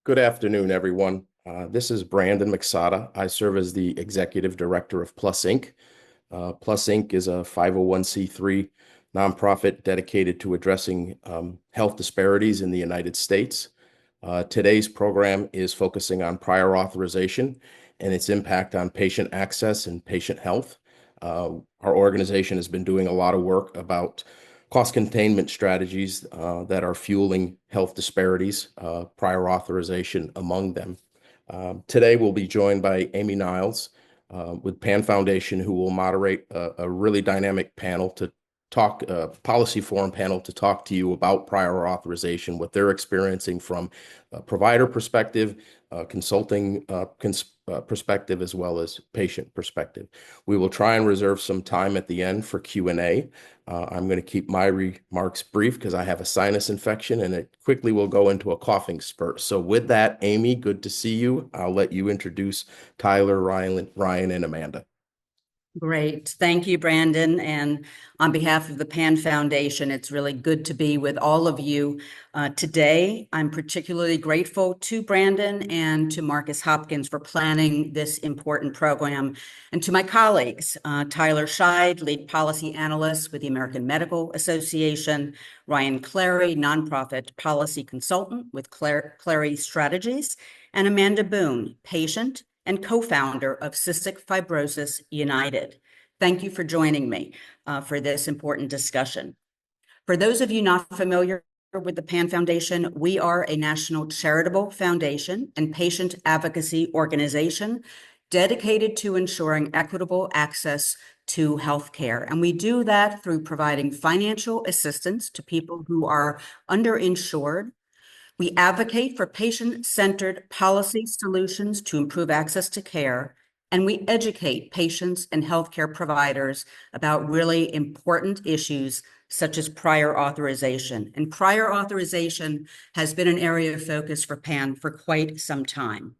Good afternoon, everyone. This is Brandon McSada. I serve as the Executive Director of PlusInc. PlusInc is a 501c3 nonprofit dedicated to addressing health disparities in the United States. Today's program is focusing on prior authorization and its impact on patient access and patient health. Our organization has been doing a lot of work about cost containment strategies that are fueling health disparities, prior authorization among them. Today, we'll be joined by Amy Niles with PAN Foundation, who will moderate a really dynamic panel to talk, policy forum panel to talk to you about prior authorization, what they're experiencing from a provider perspective, consulting perspective, as well as patient perspective. We will try and reserve some time at the end for Q&A. I'm going to keep my remarks brief because I have a sinus infection and it quickly will go into a coughing spurt. So with that, Amy, good to see you. I'll let you introduce Tyler, Ryan, and Amanda. Great. Thank you, Brandon. And on behalf of the PAN Foundation, it's really good to be with all of you today. I'm particularly grateful to Brandon and to Marcus Hopkins for planning this important program, and to my colleagues, Tyler Scheid, Lead Policy Analyst with the American Medical Association, Ryan Clary, Nonprofit Policy Consultant with Clary Strategies, and Amanda Boone, Patient and co-founder of Cystic Fibrosis United. Thank you for joining me for this important discussion. For those of you not familiar with the PAN Foundation, we are a national charitable foundation and patient advocacy organization dedicated to ensuring equitable access to healthcare. And we do that through providing financial assistance to people who are underinsured. We advocate for patient-centered policy solutions to improve access to care, and we educate patients and healthcare providers about really important issues such as prior authorization. And prior authorization has been an area of focus for PAN for quite some time.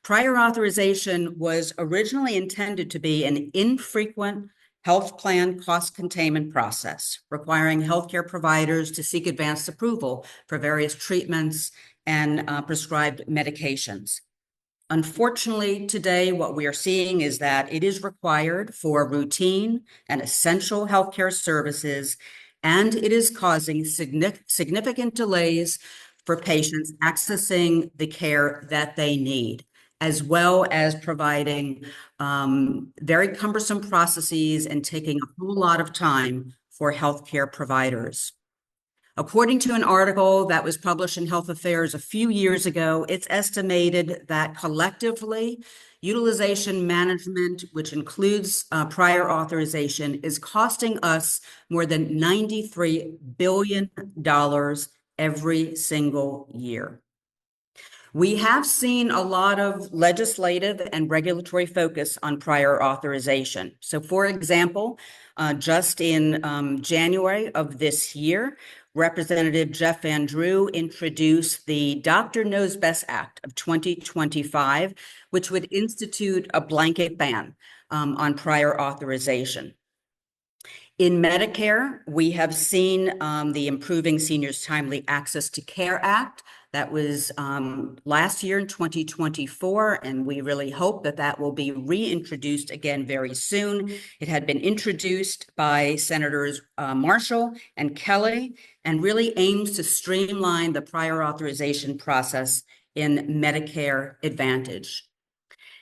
Prior authorization was originally intended to be an infrequent health plan cost containment process, requiring healthcare providers to seek advanced approval for various treatments and prescribed medications. Unfortunately, today, what we are seeing is that it is required for routine and essential healthcare services, and it is causing significant delays for patients accessing the care that they need, as well as providing very cumbersome processes and taking a whole lot of time for healthcare providers. According to an article that was published in Health Affairs a few years ago, it's estimated that collectively, utilization management, which includes prior authorization, is costing us more than $93 billion every single year. We have seen a lot of legislative and regulatory focus on prior authorization. So, for example, just in January of this year, Representative Jeff Van Drew introduced the Doctor Knows Best Act of 2025, which would institute a blanket ban on prior authorization. In Medicare, we have seen the Improving Seniors Timely Access to Care Act. That was last year in 2024, and we really hope that that will be reintroduced again very soon. It had been introduced by Senators Marshall and Kelly and really aims to streamline the prior authorization process in Medicare Advantage.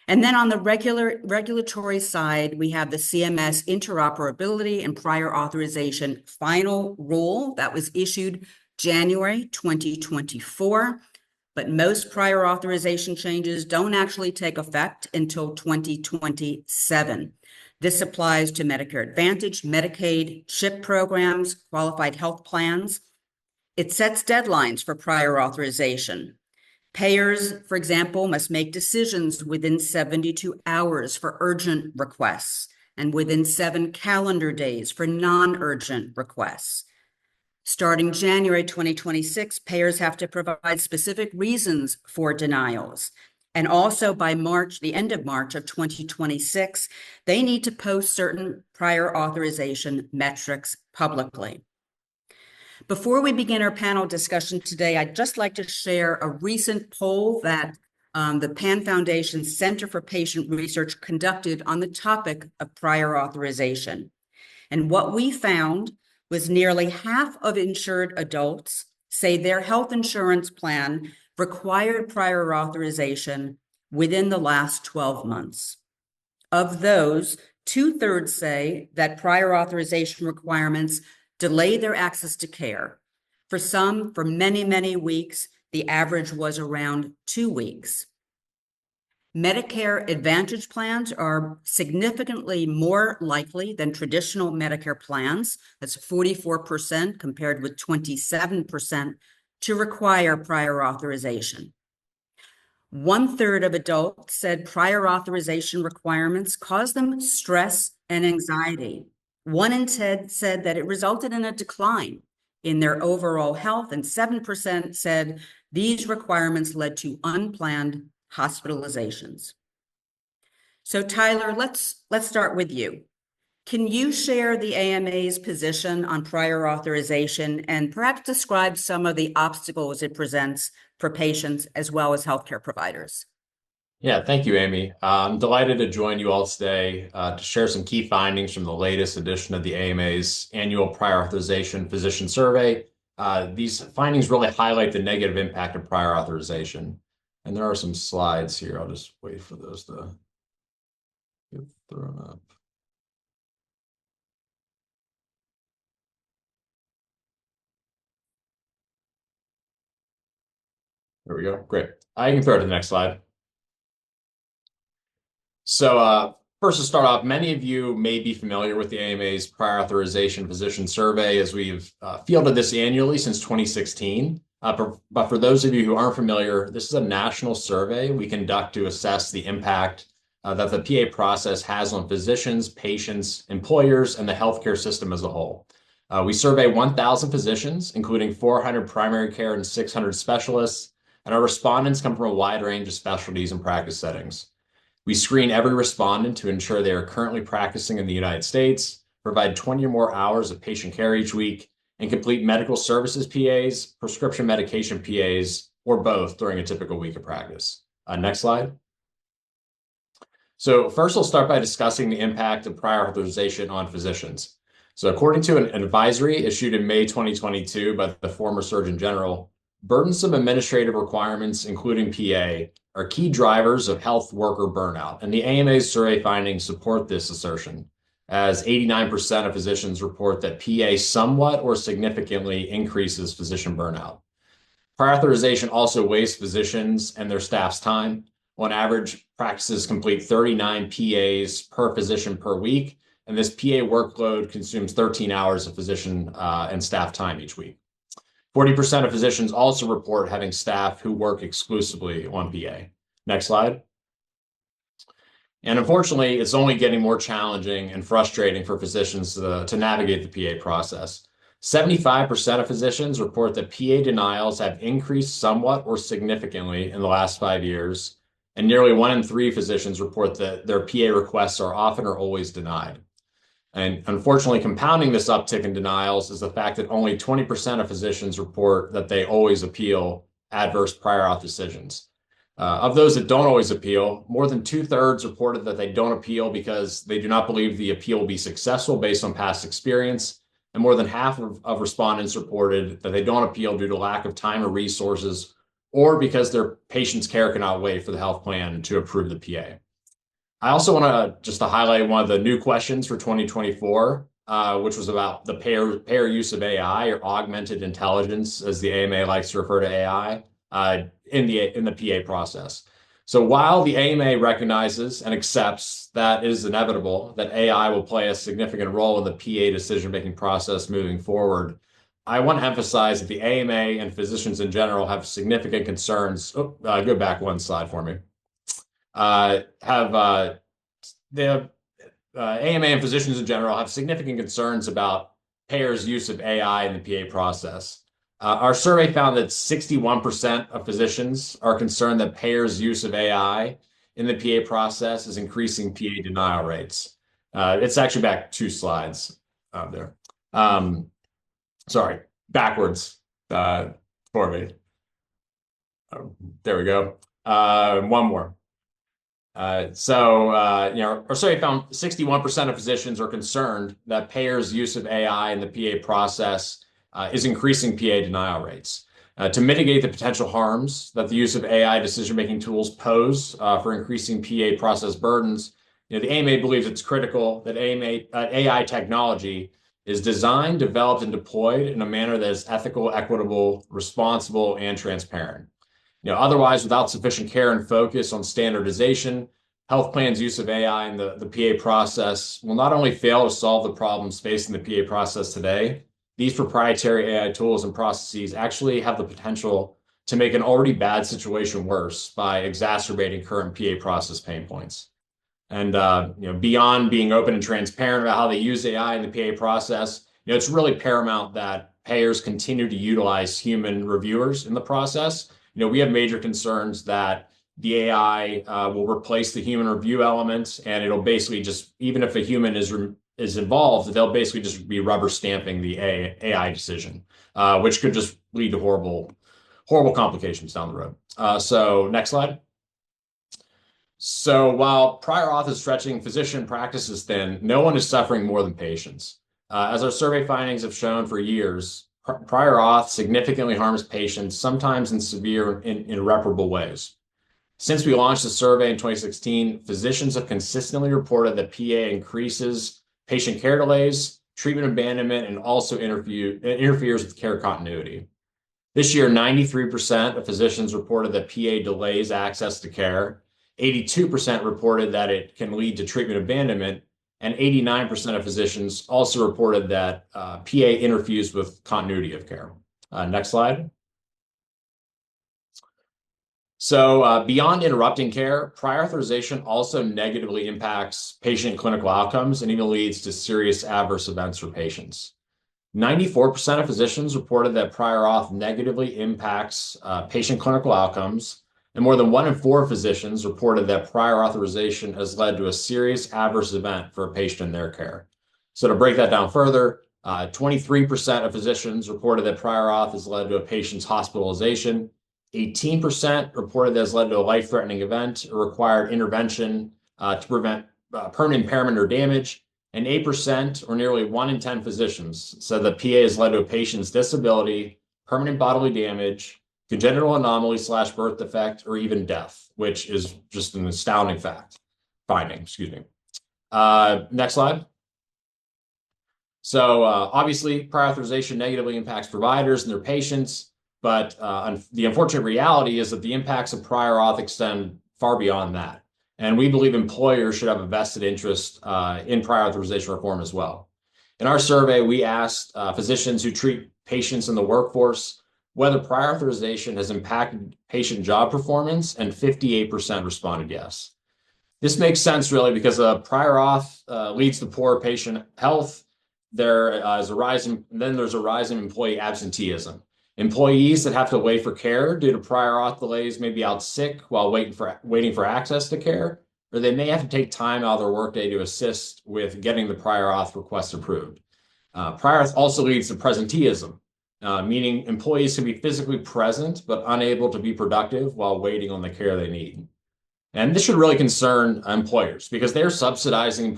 And then on the regulatory side, we have the CMS interoperability and prior authorization final rule that was issued January 2024, but most prior authorization changes don't actually take effect until 2027. This applies to Medicare Advantage, Medicaid, CHIP programs, qualified health plans. It sets deadlines for prior authorization. Payers, for example, must make decisions within 72 hours for urgent requests and within 7 calendar days for non-urgent requests. Starting January 2026, payers have to provide specific reasons for denials. And also by March, the end of March of 2026, they need to post certain prior authorization metrics publicly. Before we begin our panel discussion today, I'd just like to share a recent poll that the PAN Foundation Center for Patient Research conducted on the topic of prior authorization. And what we found was nearly half of insured adults say their health insurance plan required prior authorization within the last 12 months. Of those, 2/3 say that prior authorization requirements delay their access to care. For some, for many, many weeks, the average was around 2 weeks. Medicare Advantage plans are significantly more likely than traditional Medicare plans. That's 44% compared with 27% to require prior authorization. 1/3 of adults said prior authorization requirements caused them stress and anxiety. 1 in 10 said that it resulted in a decline in their overall health, and 7% said these requirements led to unplanned hospitalizations. So Tyler, let's start with you. Can you share the AMA's position on prior authorization and perhaps describe some of the obstacles it presents for patients as well as healthcare providers? Yeah, thank you, Amy. I'm delighted to join you all today to share some key findings from the latest edition of the AMA's annual prior authorization physician survey. These findings really highlight the negative impact of prior authorization. And there are some slides here. I'll just wait for those to get thrown up. There we go. Great. I can throw it to the next slide. So first to start off, many of you may be familiar with the AMA's prior authorization physician survey, as we've fielded this annually since 2016. But for those of you who aren't familiar, this is a national survey we conduct to assess the impact that the PA process has on physicians, patients, employers, and the healthcare system as a whole. We survey 1,000 physicians, including 400 primary care and 600 specialists, and our respondents come from a wide range of specialties and practice settings. We screen every respondent to ensure they are currently practicing in the United States, provide 20 or more hours of patient care each week, and complete medical services PAs, prescription medication PAs, or both during a typical week of practice. Next slide. So first, we'll start by discussing the impact of prior authorization on physicians. So according to an advisory issued in May 2022 by the former Surgeon General, burdensome administrative requirements, including PA, are key drivers of health worker burnout, and the AMA's survey findings support this assertion, as 89% of physicians report that PA somewhat or significantly increases physician burnout. Prior authorization also wastes physicians and their staff's time. On average, practices complete 39 PAs per physician per week, and this PA workload consumes 13 hours of physician and staff time each week. 40% of physicians also report having staff who work exclusively on PA. Next slide. And unfortunately, it's only getting more challenging and frustrating for physicians to navigate the PA process. 75% of physicians report that PA denials have increased somewhat or significantly in the last 5 years, and nearly 1 in 3 physicians report that their PA requests are often or always denied. And unfortunately, compounding this uptick in denials is the fact that only 20% of physicians report that they always appeal adverse prior auth decisions. Of those that don't always appeal, more than 2/3 reported that they don't appeal because they do not believe the appeal will be successful based on past experience. And more than half of respondents reported that they don't appeal due to lack of time or resources, or because their patient's care cannot wait for the health plan to approve the PA. I also want to highlight one of the new questions for 2024, which was about the payer use of AI, or augmented intelligence, as the AMA likes to refer to AI, in the PA process. So while the AMA recognizes and accepts that it is inevitable that AI will play a significant role in the PA decision-making process moving forward, I want to emphasize that the AMA and physicians in general have significant concerns. Go back one slide for me. The AMA and physicians in general have significant concerns about payers' use of AI in the PA process. Our survey found that 61% of physicians are concerned that payers' use of AI in the PA process is increasing PA denial rates. It's actually back 2 slides there. Sorry. backwards for me. There we go. One more. Our survey found 61% of physicians are concerned that payers' use of AI in the PA process is increasing PA denial rates. To mitigate the potential harms that the use of AI decision-making tools pose for increasing PA process burdens, the AMA believes it's critical that AI technology is designed, developed, and deployed in a manner that is ethical, equitable, responsible, and transparent. Otherwise, without sufficient care and focus on standardization, health plans' use of AI in the PA process will not only fail to solve the problems facing the PA process today, these proprietary AI tools and processes actually have the potential to make an already bad situation worse by exacerbating current PA process pain points. And beyond being open and transparent about how they use AI in the PA process, it's really paramount that payers continue to utilize human reviewers in the process. We have major concerns that the AI will replace the human review elements, and it'll basically just, even if a human is involved, they'll basically just be rubber stamping the AI decision, which could just lead to horrible complications down the road. So next slide. So while prior auth is stretching physician practices thin, no one is suffering more than patients. As our survey findings have shown for years, prior auth significantly harms patients, sometimes in severe and irreparable ways. Since we launched the survey in 2016, physicians have consistently reported that PA increases patient care delays, treatment abandonment, and also interferes with care continuity. This year, 93% of physicians reported that PA delays access to care, 82% reported that it can lead to treatment abandonment, and 89% of physicians also reported that PA interferes with continuity of care. Next slide. So beyond interrupting care, prior authorization also negatively impacts patient clinical outcomes and even leads to serious adverse events for patients. 94% of physicians reported that prior auth negatively impacts patient clinical outcomes, and more than 1 in 4 physicians reported that prior authorization has led to a serious adverse event for a patient in their care. So to break that down further, 23% of physicians reported that prior auth has led to a patient's hospitalization, 18% reported that has led to a life-threatening event or required intervention to prevent permanent impairment or damage, and 8%, or nearly 1 in 10 physicians, said that PA has led to a patient's disability, permanent bodily damage, congenital anomaly / birth defect, or even death, which is just an astounding finding. Next slide. So obviously, prior authorization negatively impacts providers and their patients, but the unfortunate reality is that the impacts of prior auth extend far beyond that. And we believe employers should have a vested interest in prior authorization reform as well. In our survey, we asked physicians who treat patients in the workforce whether prior authorization has impacted patient job performance, and 58% responded yes. This makes sense, really, because prior auth leads to poor patient health. There's a rise in employee absenteeism. Employees that have to wait for care due to prior auth delays may be out sick while waiting for access to care, or they may have to take time out of their workday to assist with getting the prior auth request approved. Prior auth also leads to presenteeism, meaning employees can be physically present but unable to be productive while waiting on the care they need. And this should really concern employers because they're subsidizing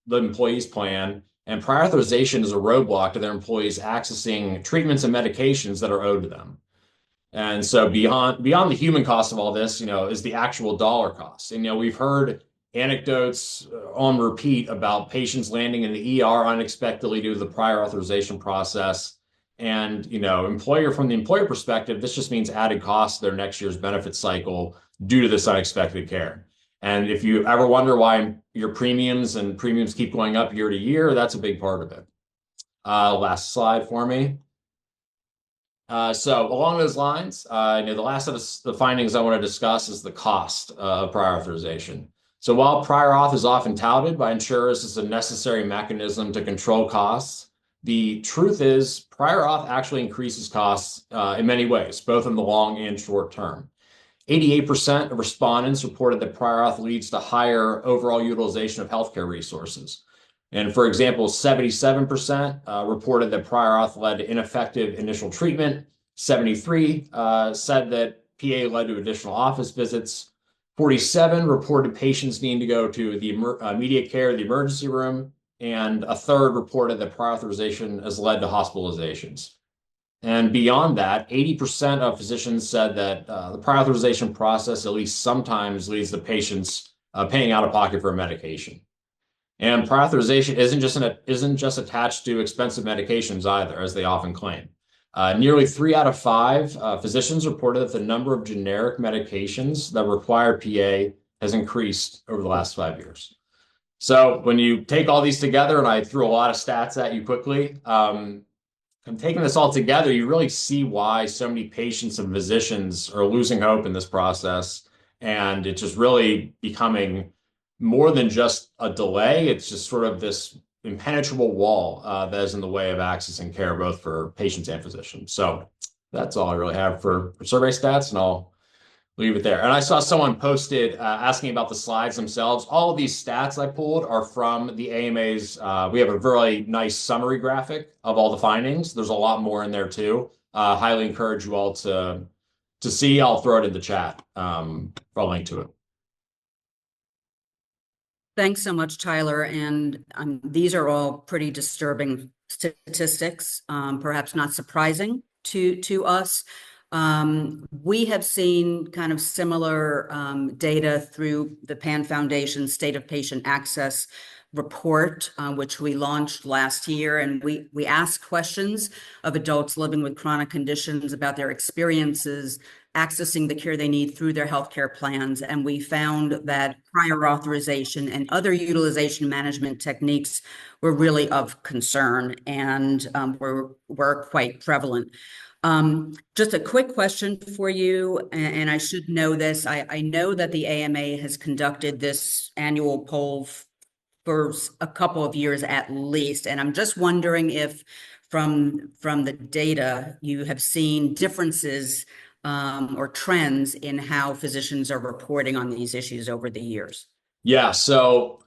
the employees' plan, and prior authorization is a roadblock to their employees accessing treatments and medications that are owed to them. And so beyond the human cost of all this, is the actual dollar cost. And we've heard anecdotes on repeat about patients landing in the ER unexpectedly due to the prior authorization process. And from the employer perspective, this just means added costs to their next year's benefit cycle due to this unexpected care. And if you ever wonder why your premiums keep going up year to year, that's a big part of it. Last slide for me. So along those lines, the last of the findings I want to discuss is the cost of prior authorization. So while prior auth is often touted by insurers as a necessary mechanism to control costs, the truth is prior auth actually increases costs in many ways, both in the long and short term. 88% of respondents reported that prior auth leads to higher overall utilization of healthcare resources. And for example, 77% reported that prior auth led to ineffective initial treatment. 73 said that PA led to additional office visits. 47 reported patients needing to go to the immediate care, the emergency room, and a third reported that prior authorization has led to hospitalizations. And beyond that, 80% of physicians said that the prior authorization process at least sometimes leads to patients paying out of pocket for a medication. And prior authorization isn't just attached to expensive medications either, as they often claim. Nearly 3 out of 5 physicians reported that the number of generic medications that require PA has increased over the last 5 years. So when you take all these together, and I threw a lot of stats at you quickly, and taking this all together, you really see why so many patients and physicians are losing hope in this process. And it's just really becoming more than just a delay. It's just sort of this impenetrable wall that is in the way of accessing care, both for patients and physicians. So that's all I really have for survey stats, and I'll leave it there. And I saw someone posted asking about the slides themselves. All of these stats I pulled are from the AMA's. We have a very nice summary graphic of all the findings. There's a lot more in there too. Highly encourage you all to see. I'll throw it in the chat for a link to it. Thanks so much, Tyler. And these are all pretty disturbing statistics, perhaps not surprising to us. We have seen kind of similar data through the PAN Foundation State of Patient Access report, which we launched last year. And we asked questions of adults living with chronic conditions about their experiences accessing the care they need through their healthcare plans. And we found that prior authorization and other utilization management techniques were really of concern and were quite prevalent. Just a quick question for you, and I should know this. I know that the AMA has conducted this annual poll for a couple of years at least, and I'm just wondering if from the data you have seen differences or trends in how physicians are reporting on these issues over the years. Yeah, so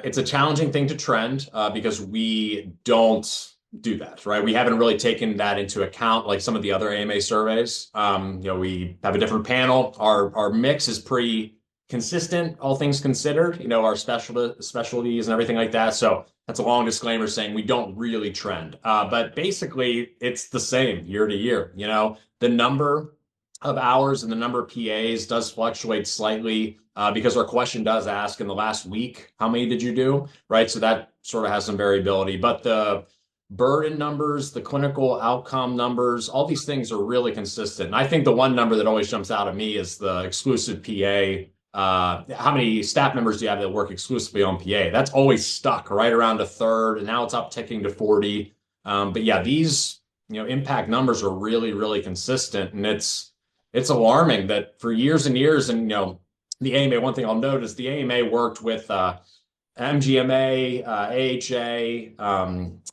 it's a challenging thing to trend because we don't do that, right? We haven't really taken that into account like some of the other AMA surveys. We have a different panel. Our mix is pretty consistent, all things considered, our specialties and everything like that. So that's a long disclaimer saying we don't really trend. But basically, it's the same year to year. The number of hours and the number of PAs does fluctuate slightly because our question does ask in the last week, how many did you do, right? So that sort of has some variability. But the burden numbers, the clinical outcome numbers, all these things are really consistent. And I think the one number that always jumps out at me is the exclusive PA. How many staff members do you have that work exclusively on PA? That's always stuck right around a third, and now it's upticking to 40. But yeah, these impact numbers are really, really consistent, and it's alarming that for years and years, and the AMA. One thing I'll note is the AMA worked with MGMA, AHA,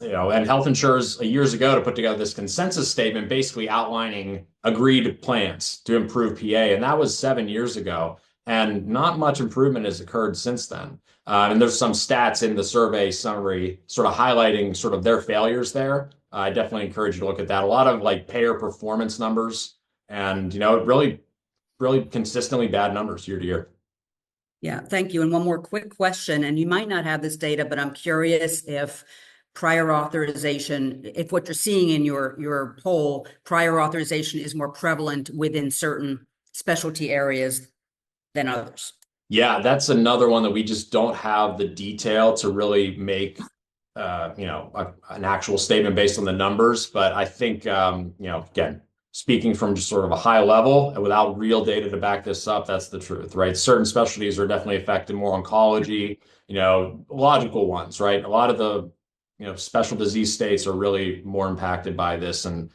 and health insurers years ago to put together this consensus statement, basically outlining agreed plans to improve PA, and that was 7 years ago. And not much improvement has occurred since then. And there's some stats in the survey summary sort of highlighting sort of their failures there. I definitely encourage you to look at that. A lot of like payer performance numbers and, really, really consistently bad numbers year to year. Yeah, thank you. And one more quick question, and you might not have this data, but I'm curious if prior authorization, if what you're seeing in your poll, prior authorization is more prevalent within certain specialty areas than others. Yeah, that's another one that we just don't have the detail to really make, an actual statement based on the numbers. But I think, again, speaking from just sort of a high level and without real data to back this up, that's the truth, right? Certain specialties are definitely affected, more oncology, logical ones, right? A lot of the, special disease states are really more impacted by this, and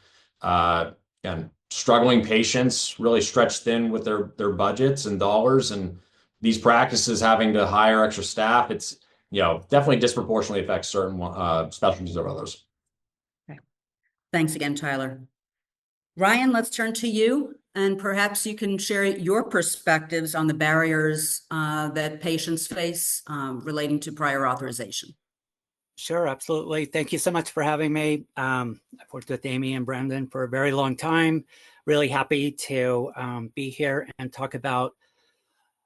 struggling patients really stretched thin with their budgets and dollars, and these practices having to hire extra staff, it's definitely disproportionately affects certain specialties over others. Okay. Thanks again, Tyler. Ryan, let's turn to you, and perhaps you can share your perspectives on the barriers that patients face relating to prior authorization. Sure, absolutely. Thank you so much for having me. I've worked with Amy and Brendan for a very long time. Really happy to be here and talk about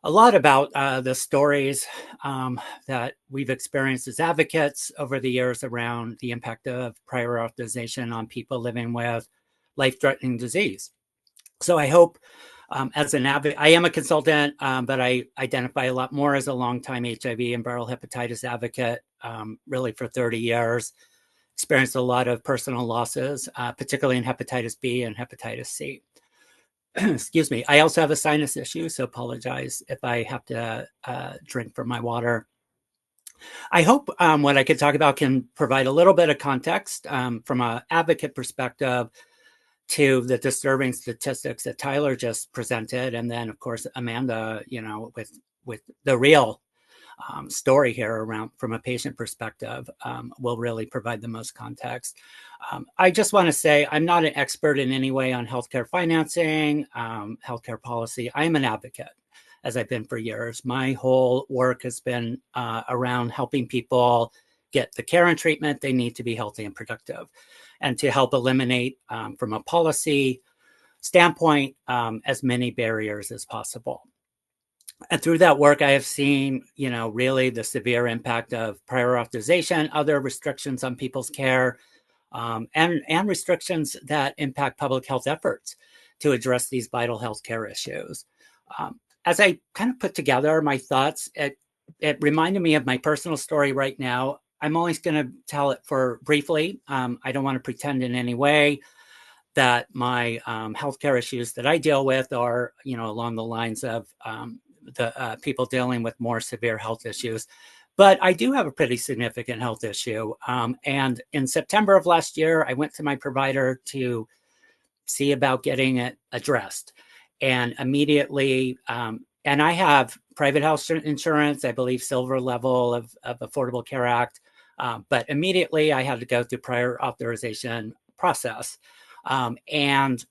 a lot about the stories that we've experienced as advocates over the years around the impact of prior authorization on people living with life-threatening disease. So I hope as an advocate, I am a consultant, but I identify a lot more as a longtime HIV and viral hepatitis advocate, really for 30 years. Experienced a lot of personal losses, particularly in hepatitis B and hepatitis C. Excuse me. I also have a sinus issue, so apologize if I have to drink from my water. I hope what I could talk about can provide a little bit of context from an advocate perspective to the disturbing statistics that Tyler just presented, and then of course Amanda, with the real story here around from a patient perspective will really provide the most context. I just want to say I'm not an expert in any way on healthcare financing, healthcare policy. I am an advocate, as I've been for years. My whole work has been around helping people get the care and treatment they need to be healthy and productive, and to help eliminate from a policy standpoint as many barriers as possible. And through that work, I have seen, really the severe impact of prior authorization, other restrictions on people's care, and restrictions that impact public health efforts to address these vital healthcare issues. As I kind of put together my thoughts, it reminded me of my personal story right now. I'm only going to tell it for briefly. I don't want to pretend in any way that my healthcare issues that I deal with are, along the lines of the people dealing with more severe health issues. But I do have a pretty significant health issue. And in September of last year, I went to my provider to see about getting it addressed. And immediately, and I have private health insurance, I believe silver level of Affordable Care Act. But immediately I had to go through prior authorization process. And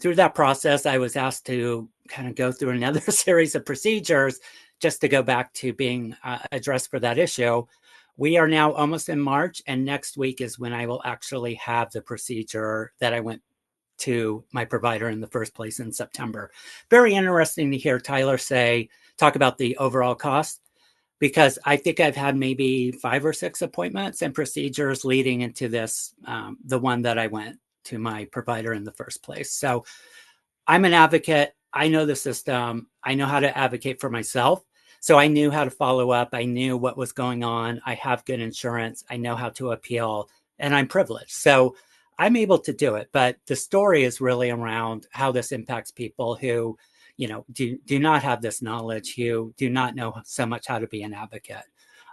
through that process, I was asked to kind of go through another series of procedures just to go back to being addressed for that issue. We are now almost in March, and next week is when I will actually have the procedure that I went to my provider in the first place in September. Very interesting to hear Tyler talk about the overall cost, because I think I've had maybe 5 or 6 appointments and procedures leading into this, the one that I went to my provider in the first place. So I'm an advocate. I know the system. I know how to advocate for myself. So I knew how to follow up. I knew what was going on. I have good insurance. I know how to appeal, and I'm privileged. So I'm able to do it. But the story is really around how this impacts people who, do not have this knowledge, who do not know so much how to be an advocate,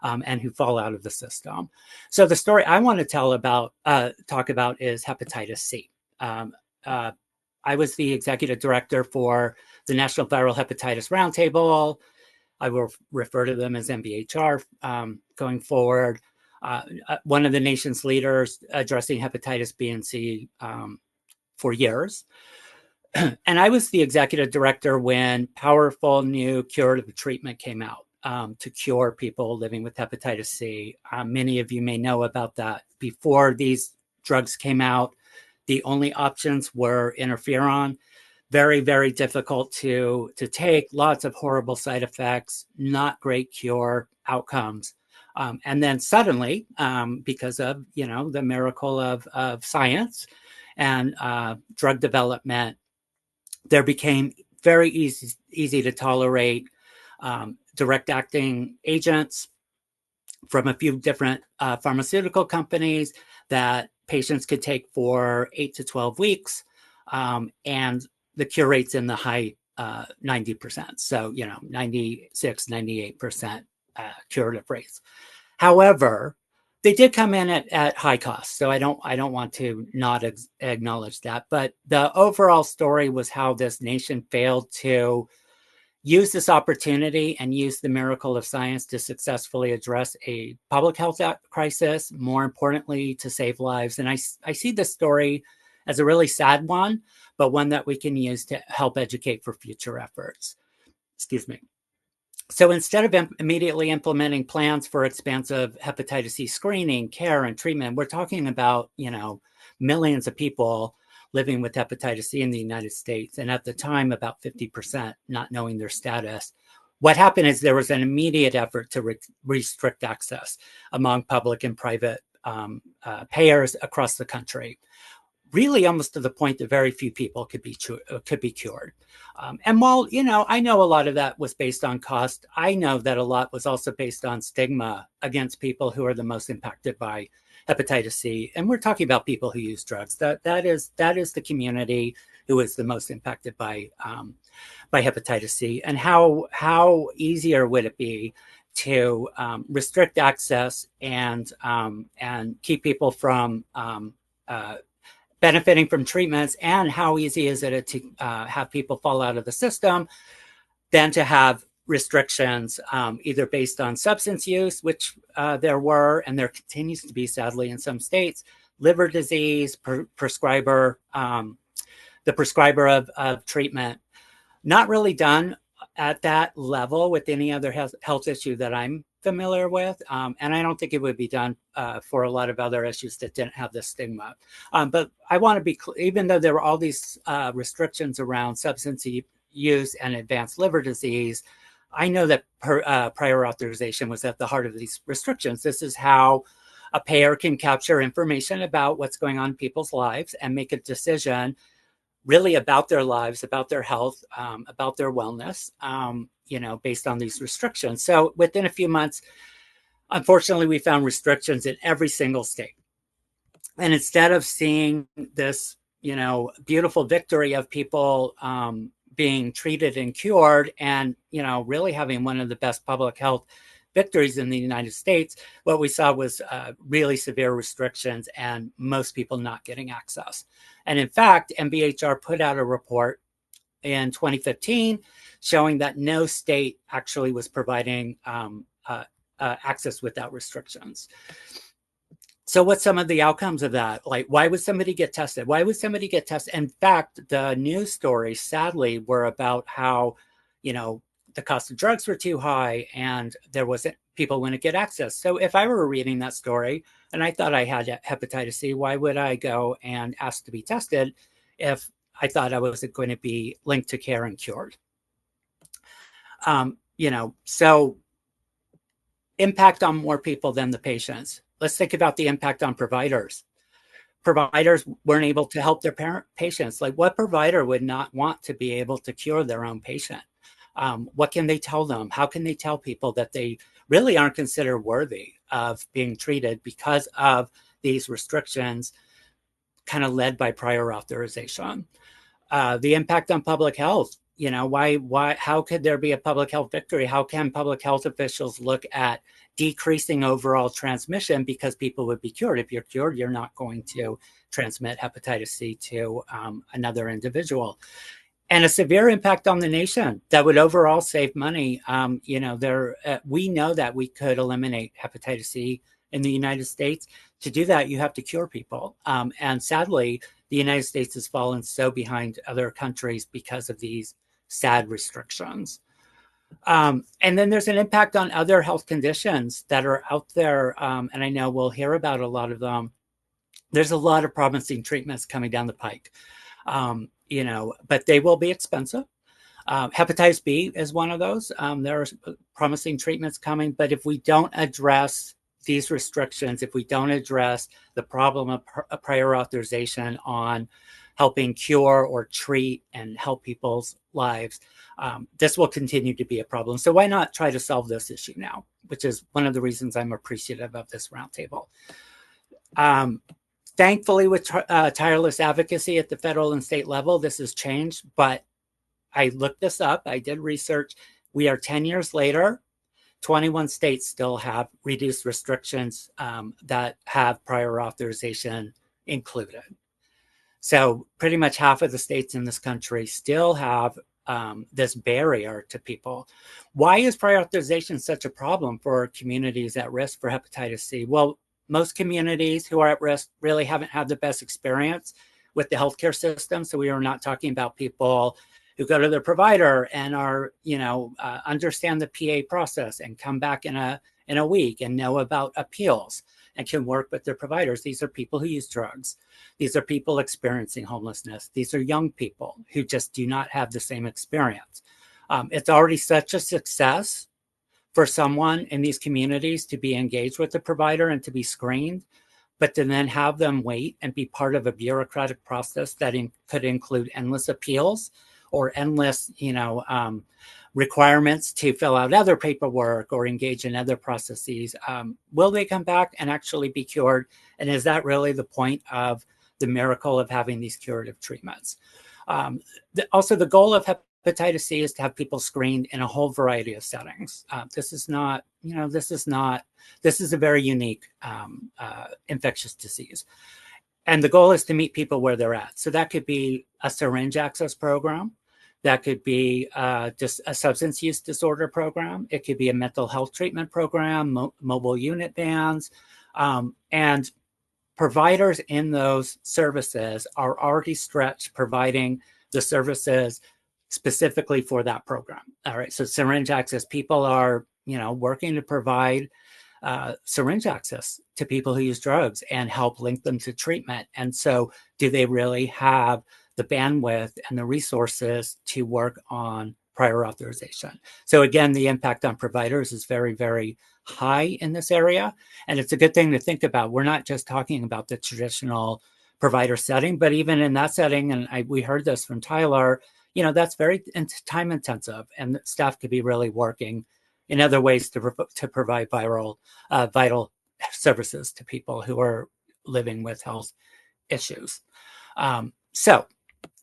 and who fall out of the system. So the story I want to talk about is hepatitis C. I was the executive director for the National Viral Hepatitis Roundtable. I will refer to them as NVHR going forward. One of the nation's leaders addressing hepatitis B and C for years. And I was the executive director when powerful new curative treatment came out to cure people living with hepatitis C. Many of you may know about that. Before these drugs came out, the only options were interferon. Very, very difficult to take, lots of horrible side effects, not great cure outcomes. And then suddenly, because of, the miracle of science and drug development, there became very easy to tolerate direct acting agents from a few different pharmaceutical companies that patients could take for 8 to 12 weeks. And the cure rate's in the high 90%. So, 96, 98% curative rates. However, they did come in at high cost. So I don't want to not acknowledge that. But the overall story was how this nation failed to use this opportunity and use the miracle of science to successfully address a public health crisis, more importantly, to save lives. And I see this story as a really sad one, but one that we can use to help educate for future efforts. Excuse me. So instead of immediately implementing plans for expansive hepatitis C screening, care, and treatment, we're talking about, millions of people living with hepatitis C in the United States. And at the time, about 50% not knowing their status. What happened is there was an immediate effort to restrict access among public and private payers across the country, really almost to the point that very few people could be cured. And while, I know a lot of that was based on cost, I know that a lot was also based on stigma against people who are the most impacted by hepatitis C. And we're talking about people who use drugs. That is the community who is the most impacted by hepatitis C. And how easier would it be to restrict access and keep people from benefiting from treatments, and how easy is it to have people fall out of the system than to have restrictions either based on substance use, which there were and there continues to be sadly in some states, liver disease, the prescriber of treatment, not really done at that level with any other health issue that I'm familiar with. And I don't think it would be done for a lot of other issues that didn't have this stigma. But I want to be clear, even though there were all these restrictions around substance use and advanced liver disease, I know that prior authorization was at the heart of these restrictions. This is how a payer can capture information about what's going on in people's lives and make a decision really about their lives, about their health, about their wellness, based on these restrictions. So within a few months, unfortunately, we found restrictions in every single state. And instead of seeing this, beautiful victory of people being treated and cured and, really having one of the best public health victories in the United States, what we saw was really severe restrictions and most people not getting access. And in fact, MBHR put out a report in 2015 showing that no state actually was providing access without restrictions. So what's some of the outcomes of that? Like, why would somebody get tested? Why would somebody get tested? In fact, the news stories, sadly, were about how, the cost of drugs were too high and people wouldn't get access. So if I were reading that story and I thought I had hepatitis C, why would I go and ask to be tested if I thought I wasn't going to be linked to care and cured? So impact on more people than the patients. Let's think about the impact on providers. Providers weren't able to help their patients. Like, what provider would not want to be able to cure their own patient? What can they tell them? How can they tell people that they really aren't considered worthy of being treated because of these restrictions kind of led by prior authorization? The impact on public health. How could there be a public health victory? How can public health officials look at decreasing overall transmission because people would be cured? If you're cured, you're not going to transmit hepatitis C to another individual. And a severe impact on the nation that would overall save money. We know that we could eliminate hepatitis C in the United States. To do that, you have to cure people. And sadly, the United States has fallen so behind other countries because of these sad restrictions. And then there's an impact on other health conditions that are out there. And I know we'll hear about a lot of them. There's a lot of promising treatments coming down the pike, but they will be expensive. Hepatitis B is one of those. There are promising treatments coming, but if we don't address these restrictions, if we don't address the problem of prior authorization on helping cure or treat and help people's lives, this will continue to be a problem. So why not try to solve this issue now, which is one of the reasons I'm appreciative of this roundtable. Thankfully, with tireless advocacy at the federal and state level, this has changed, but I looked this up, I did research. We are 10 years later, 21 states still have reduced restrictions that have prior authorization included. So pretty much half of the states in this country still have this barrier to people. Why is prior authorization such a problem for communities at risk for hepatitis C? Well, most communities who are at risk really haven't had the best experience with the healthcare system. So we are not talking about people who go to their provider and are, understand the PA process and come back in a week and know about appeals and can work with their providers. These are people who use drugs. These are people experiencing homelessness. These are young people who just do not have the same experience. It's already such a success for someone in these communities to be engaged with the provider and to be screened, but to then have them wait and be part of a bureaucratic process that could include endless appeals or endless, requirements to fill out other paperwork or engage in other processes. Will they come back and actually be cured? And is that really the point of the miracle of having these curative treatments? Also, the goal of hepatitis C is to have people screened in a whole variety of settings. This is a very unique infectious disease. And the goal is to meet people where they're at. So that could be a syringe access program. That could be just a substance use disorder program. It could be a mental health treatment program, mobile unit vans. And providers in those services are already stretched providing the services specifically for that program. All right, so syringe access, people are, working to provide syringe access to people who use drugs and help link them to treatment. And so do they really have the bandwidth and the resources to work on prior authorization? So again, the impact on providers is very, very high in this area. And it's a good thing to think about. We're not just talking about the traditional provider setting, but even in that setting, and we heard this from Tyler, that's very time intensive, and staff could be really working in other ways to provide vital services to people who are living with health issues. So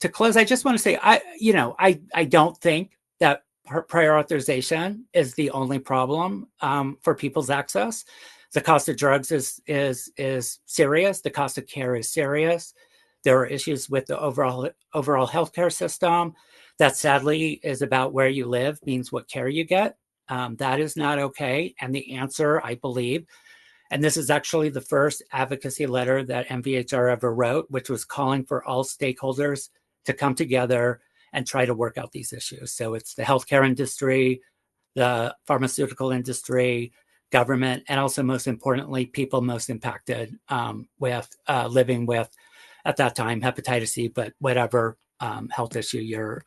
to close, I just want to say, I don't think that prior authorization is the only problem for people's access. The cost of drugs is serious. The cost of care is serious. There are issues with the overall healthcare system that sadly is about where you live, means what care you get. That is not okay. And the answer, I believe, and this is actually the first advocacy letter that MVHR ever wrote, which was calling for all stakeholders to come together and try to work out these issues. So it's the healthcare industry, the pharmaceutical industry, government, and also most importantly, people most impacted with living with, at that time, hepatitis C, but whatever health issue you're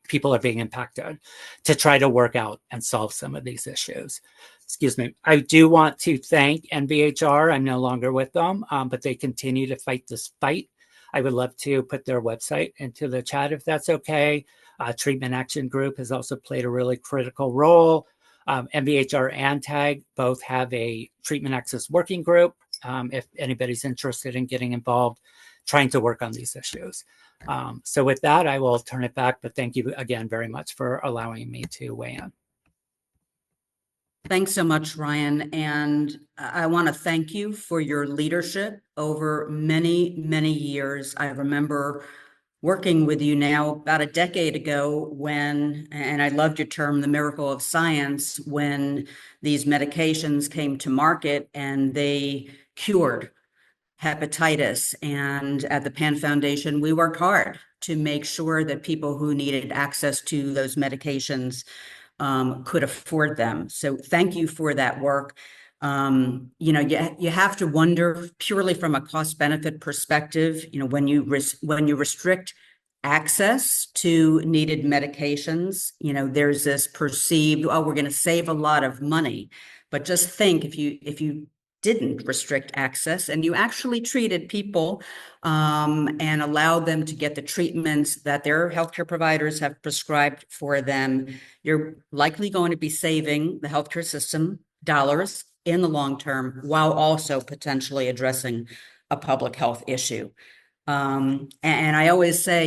people are being impacted, to try to work out and solve some of these issues. Excuse me. I do want to thank NVHR. I'm no longer with them, but they continue to fight this fight. I would love to put their website into the chat if that's okay. Treatment Action Group has also played a really critical role. NVHR and TAG both have a treatment access working group. If anybody's interested in getting involved, trying to work on these issues. So with that, I will turn it back, but thank you again very much for allowing me to weigh in. Thanks so much, Ryan. And I want to thank you for your leadership over many, many years. I remember working with you now about a decade ago when, and I loved your term, the miracle of science, when these medications came to market and they cured hepatitis. And at the PAN Foundation, we worked hard to make sure that people who needed access to those medications could afford them. So thank you for that work. You have to wonder, purely from a cost benefit perspective, when you restrict access to needed medications, there's this perceived, oh, we're going to save a lot of money. But just think, if you didn't restrict access and you actually treated people and allowed them to get the treatments that their healthcare providers have prescribed for them, you're likely going to be saving the healthcare system dollars in the long term, while also potentially addressing a public health issue. And I always say,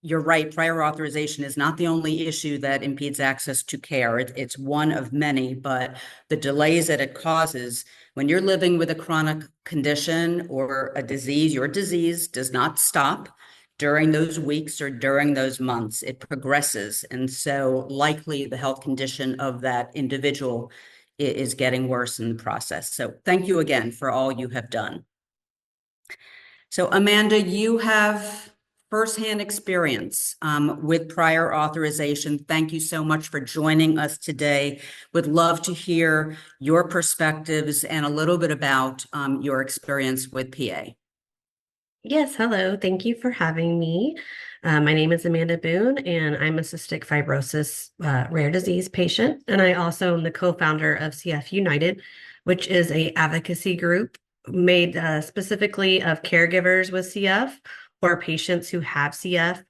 you're right, prior authorization is not the only issue that impedes access to care. It's one of many, but the delays that it causes when you're living with a chronic condition or a disease, your disease does not stop during those weeks or during those months. It progresses. And so likely the health condition of that individual is getting worse in the process. So thank you again for all you have done. So Amanda, you have firsthand experience with prior authorization. Thank you so much for joining us today. Would love to hear your perspectives and a little bit about your experience with PA. Yes, hello. Thank you for having me. My name is Amanda Boone, and I'm a cystic fibrosis rare disease patient. And I also am the co-founder of CF United, which is an advocacy group made specifically of caregivers with CF or patients who have CF,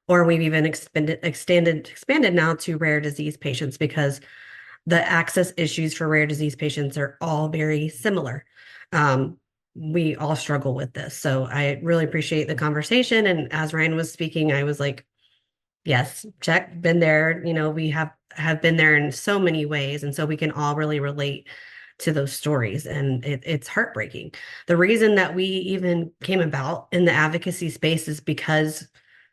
or we've even expanded now to rare disease patients because the access issues for rare disease patients are all very similar. We all struggle with this. So I really appreciate the conversation. And as Ryan was speaking, I was like, yes, check, been there. You know, we have been there in so many ways. And so we can all really relate to those stories. And it's heartbreaking. The reason that we even came about in the advocacy space is because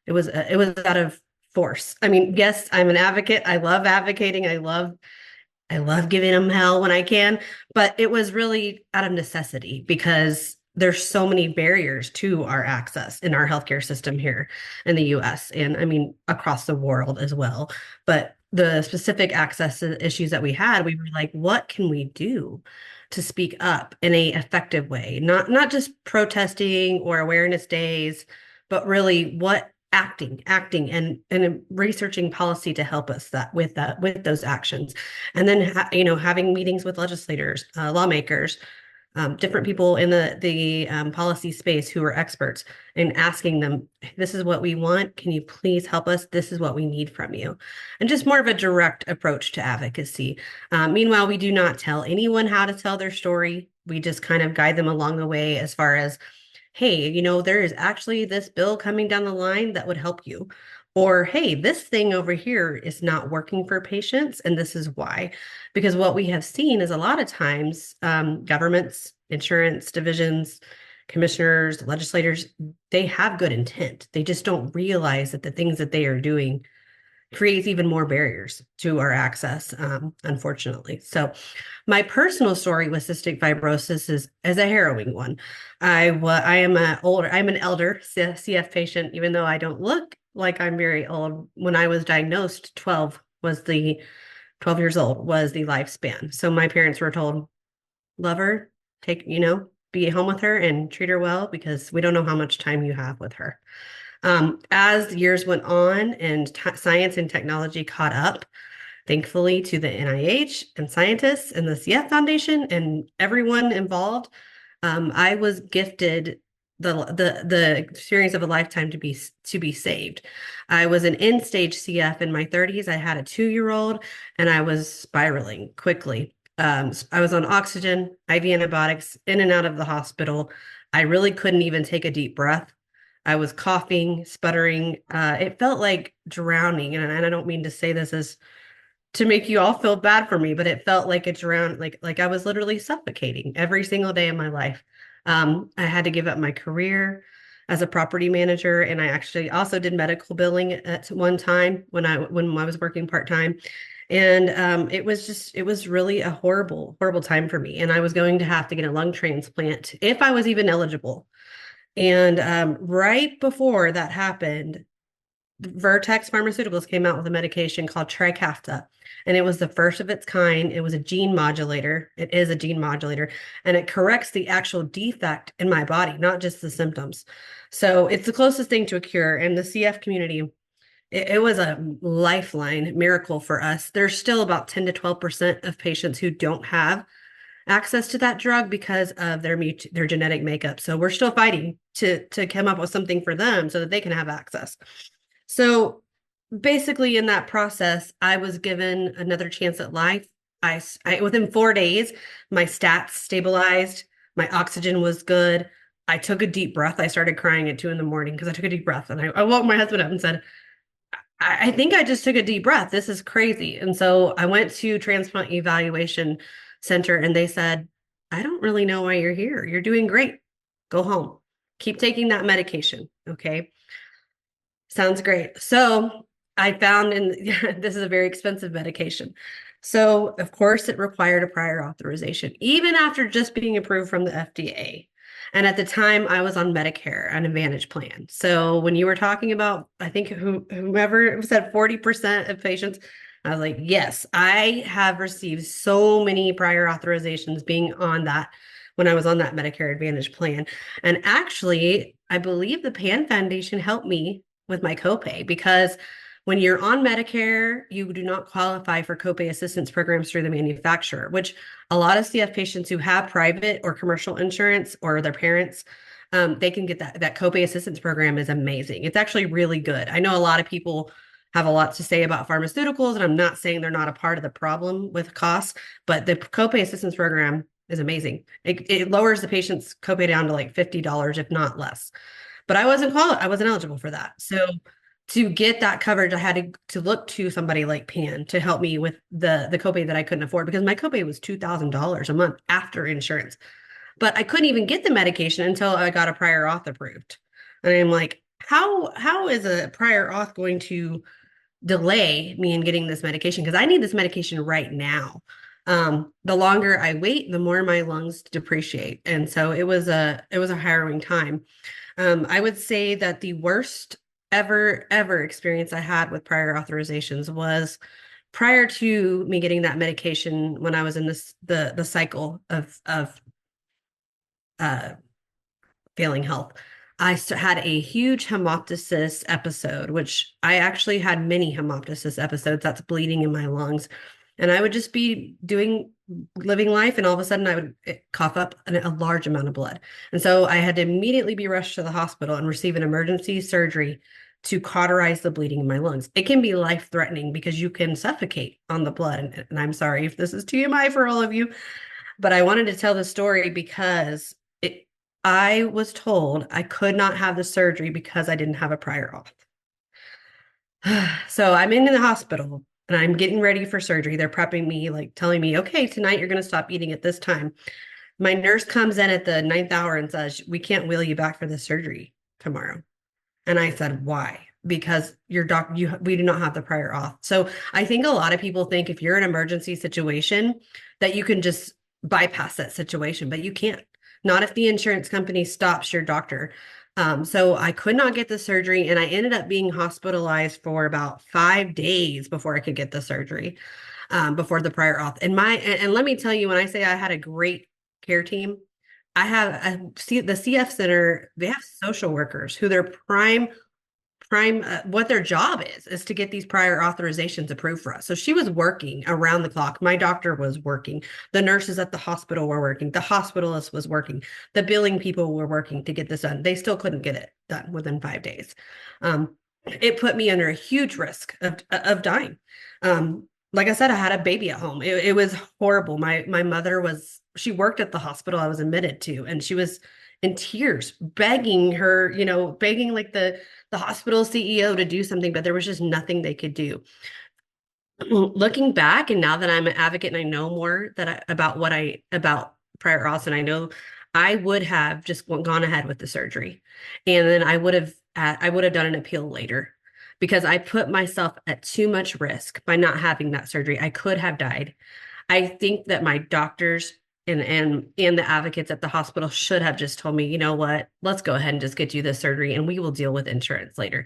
it was out of force. I mean, yes, I'm an advocate. I love advocating. I love giving them hell when I can, but it was really out of necessity because there's so many barriers to our access in our healthcare system here in the US, and I mean across the world as well. But the specific access issues that we had, we were like, what can we do to speak up in a effective way? Not just protesting or awareness days, but really what acting and researching policy to help us with those actions, and then having meetings with legislators, lawmakers, different people in the policy space who are experts, and asking them, this is what we want, can you please help us, this is what we need from you, and just more of a direct approach to advocacy. Meanwhile, we do not tell anyone how to tell their story. We just kind of guide them along the way as far as, hey, there is actually this bill coming down the line that would help you. Or, hey, this thing over here is not working for patients, and this is why. Because what we have seen is a lot of times governments, insurance divisions, commissioners, legislators, they have good intent. They just don't realize that the things that they are doing creates even more barriers to our access, unfortunately. So my personal story with cystic fibrosis is a harrowing one. I'm an elder CF patient, even though I don't look like I'm very old. When I was diagnosed, 12 years old was the lifespan. So my parents were told, love her, be home with her and treat her well, because we don't know how much time you have with her. As years went on and science and technology caught up, thankfully, to the NIH and scientists and the CF Foundation and everyone involved, I was gifted the experience of a lifetime to be saved. I was an end-stage CF in my 30s. I had a 2-year-old, and I was spiraling quickly. I was on oxygen, IV antibiotics, in and out of the hospital. I really couldn't even take a deep breath. I was coughing, sputtering. It felt like drowning. And I don't mean to say this as to make you all feel bad for me, but it felt like it's around, like I was literally suffocating every single day of my life. I had to give up my career as a property manager, and I actually also did medical billing at one time when I was working part-time. And it was really a horrible, horrible time for me. And I was going to have to get a lung transplant if I was even eligible. And right before that happened, Vertex Pharmaceuticals came out with a medication called Trikafta, and it was the first of its kind. It was a gene modulator. It is a gene modulator, and it corrects the actual defect in my body, not just the symptoms. So it's the closest thing to a cure. And the CF community, it was a lifeline miracle for us. There's still about 10 to 12% of patients who don't have access to that drug because of their genetic makeup. So we're still fighting to come up with something for them so that they can have access. So basically in that process, I was given another chance at life. I within 4 days, my stats stabilized. My oxygen was good. I took a deep breath. I started crying at 2 a.m. because I took a deep breath, and I woke my husband up and said, I think I just took a deep breath. This is crazy. And so I went to transplant evaluation center, and they said, I don't really know why you're here. You're doing great. Go home. Keep taking that medication. Okay. Sounds great. So I found this is a very expensive medication. So of course it required a prior authorization, even after just being approved from the FDA. And at the time, I was on Medicare, an Advantage plan. So when you were talking about, I think whomever said 40% of patients, I was like, yes, I have received so many prior authorizations being on that when I was on that Medicare Advantage plan. And actually, I believe the PAN Foundation helped me with my copay, because when you're on Medicare, you do not qualify for copay assistance programs through the manufacturer, which a lot of CF patients who have private or commercial insurance or their parents, they can get that copay assistance program is amazing. It's actually really good. I know a lot of people have a lot to say about pharmaceuticals, and I'm not saying they're not a part of the problem with costs, but the copay assistance program is amazing. It lowers the patient's copay down to like $50, if not less. But I wasn't eligible for that. So to get that coverage, I had to look to somebody like Pan to help me with the copay that I couldn't afford, because my copay was $2,000 a month after insurance. But I couldn't even get the medication until I got a prior auth approved. And I'm like, how is a prior auth going to delay me in getting this medication? Because I need this medication right now. The longer I wait, the more my lungs depreciate. And so it was a harrowing time. I would say that the worst ever experience I had with prior authorizations was prior to me getting that medication, when I was in the cycle of failing health. I had a huge hemoptysis episode, which I actually had many hemoptysis episodes. That's bleeding in my lungs. And I would just be living life, and all of a sudden I would cough up a large amount of blood. And so I had to immediately be rushed to the hospital and receive an emergency surgery to cauterize the bleeding in my lungs. It can be life-threatening because you can suffocate on the blood. And I'm sorry if this is TMI for all of you, but I wanted to tell the story because I was told I could not have the surgery because I didn't have a prior auth. So I'm in the hospital and I'm getting ready for surgery. They're prepping me, like telling me, okay, tonight you're going to stop eating at this time. My nurse comes in at the 9th hour and says, we can't wheel you back for the surgery tomorrow. And I said, why? Because we do not have the prior auth. So I think a lot of people think if you're in an emergency situation that you can just bypass that situation, but you can't. Not if the insurance company stops your doctor. So I could not get the surgery, and I ended up being hospitalized for about 5 days before I could get the surgery, before the prior auth. And let me tell you, when I say I had a great care team, the CF Center, they have social workers who their prime what their job is to get these prior authorizations approved for us. So she was working around the clock. My doctor was working. The nurses at the hospital were working. The hospitalist was working. The billing people were working to get this done. They still couldn't get it done within 5 days. It put me under a huge risk of dying. Like I said, I had a baby at home. It was horrible. My mother she worked at the hospital I was admitted to, and she was in tears, begging like the hospital CEO to do something, but there was just nothing they could do. Looking back, and now that I'm an advocate and I know more about prior auths, and I know I would have just gone ahead with the surgery, and then I would have done an appeal later, because I put myself at too much risk by not having that surgery. I could have died. I think that my doctors and the advocates at the hospital should have just told me, you know what, let's go ahead and just get you this surgery and we will deal with insurance later.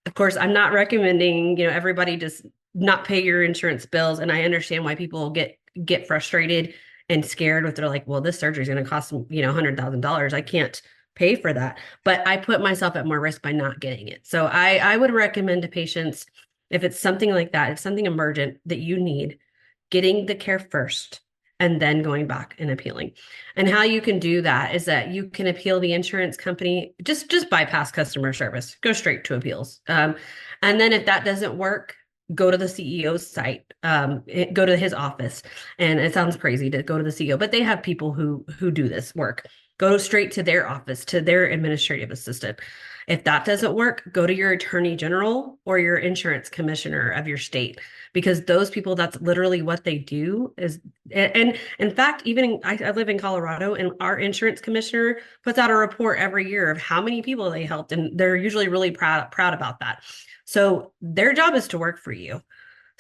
Of course, I'm not recommending, everybody just not pay your insurance bills. And I understand why people get frustrated and scared with, they're like, well, this surgery is going to cost them, $100,000. I can't pay for that. But I put myself at more risk by not getting it. So I would recommend to patients, if it's something like that, if something emergent that you need, getting the care first and then going back and appealing. And how you can do that is that you can appeal the insurance company, just bypass customer service, go straight to appeals. And then if that doesn't work, go to the CEO's site, go to his office. And it sounds crazy to go to the CEO, but they have people who do this work. Go straight to their office, to their administrative assistant. If that doesn't work, go to your attorney general or your insurance commissioner of your state, because those people, that's literally what they do is, and in fact, I live in Colorado, and our insurance commissioner puts out a report every year of how many people they helped. And they're usually really proud about that. So their job is to work for you.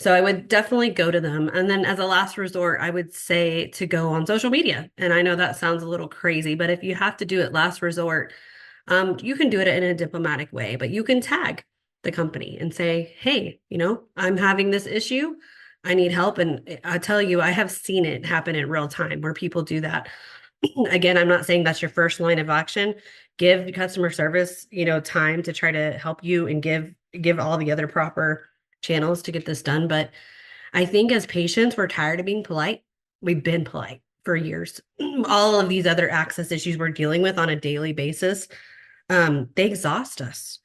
So I would definitely go to them. And then as a last resort, I would say to go on social media. And I know that sounds a little crazy, but if you have to do it last resort, you can do it in a diplomatic way, but you can tag the company and say, hey, I'm having this issue. I need help. And I tell you, I have seen it happen in real time where people do that. Again, I'm not saying that's your first line of action. Give customer service, time to try to help you and give all the other proper channels to get this done. But I think as patients, we're tired of being polite. We've been polite for years. All of these other access issues we're dealing with on a daily basis, they exhaust us.